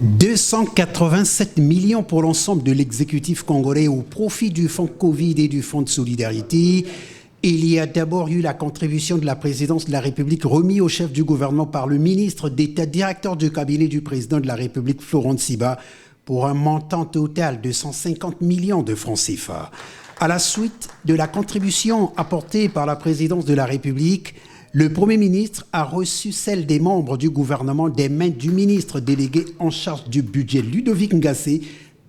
287 millions pour l'ensemble de l'exécutif congolais au profit du fonds Covid et du fonds de solidarité. Il y a d'abord eu la contribution de la présidence de la République remise au chef du gouvernement par le ministre d'État, directeur du cabinet du président de la République, Florent Tsiba, pour un montant total de 150 millions de francs CFA. À la suite de la contribution apportée par la présidence de la République, le Premier ministre a reçu celle des membres du gouvernement des mains du ministre délégué en charge du budget, Ludovic Ngassé,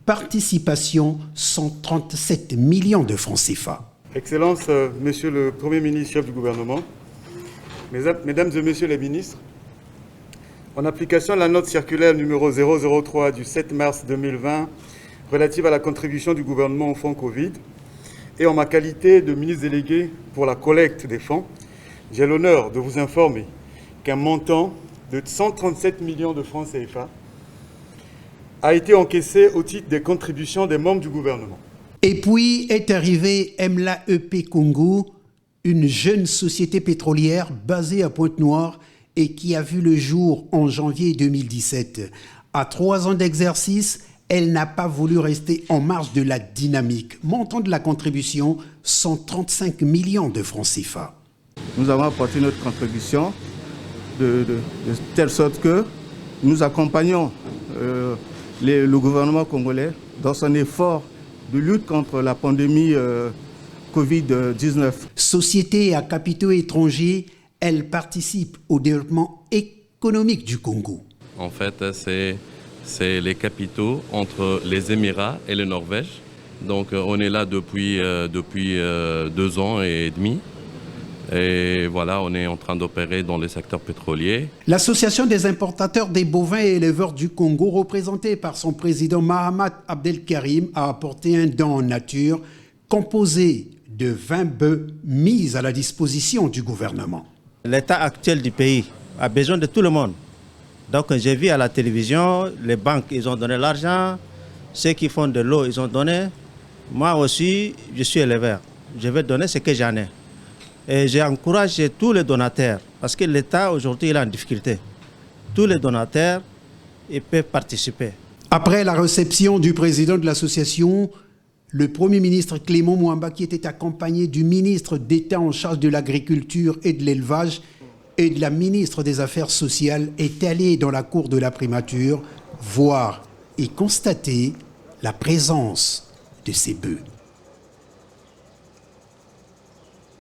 participation 137 millions de francs CFA. Excellences, Monsieur le Premier ministre, chef du gouvernement, Mesdames et Messieurs les ministres, en application de la note circulaire numéro 003 du 7 mars 2020 relative à la contribution du gouvernement au fonds Covid, et en ma qualité de ministre délégué pour la collecte des fonds, j'ai l'honneur de vous informer qu'un montant de 137 millions de francs CFA a été encaissé au titre des contributions des membres du gouvernement. Et puis est arrivé Emla EP Congo, une jeune société pétrolière basée à Pointe-Noire et qui a vu le jour en janvier 2017. À 3 ans d'exercice, elle n'a pas voulu rester en marge de la dynamique. Montant de la contribution, 135 millions de francs CFA. Nous avons apporté notre contribution de telle sorte que nous accompagnons le gouvernement congolais dans son effort de lutte contre la pandémie Covid-19. Société à capitaux étrangers, elle participe au développement économique du Congo. En fait, c'est les capitaux entre les Émirats et le Norvège. Donc on est là depuis 2 ans et demi. Et voilà, on est en train d'opérer dans le secteur pétrolier. L'Association des importateurs des bovins et éleveurs du Congo, représentée par son président Mahamat Abdelkarim, a apporté un don en nature composé de 20 bœufs mis à la disposition du gouvernement. L'état actuel du pays a besoin de tout le monde. Donc j'ai vu à la télévision, les banques, ils ont donné l'argent, ceux qui font de l'eau, ils ont donné. Moi aussi, je suis éleveur. Je vais donner ce que j'en ai. Et j'ai encouragé tous les donataires, parce que l'État aujourd'hui est en difficulté. Tous les donataires, ils peuvent participer. Après la réception du président de l'association, le Premier ministre Clément Mouamba, qui était accompagné du ministre d'État en charge de l'agriculture et de l'élevage et de la ministre des Affaires sociales, est allé dans la cour de la primature voir et constater la présence de ces bœufs.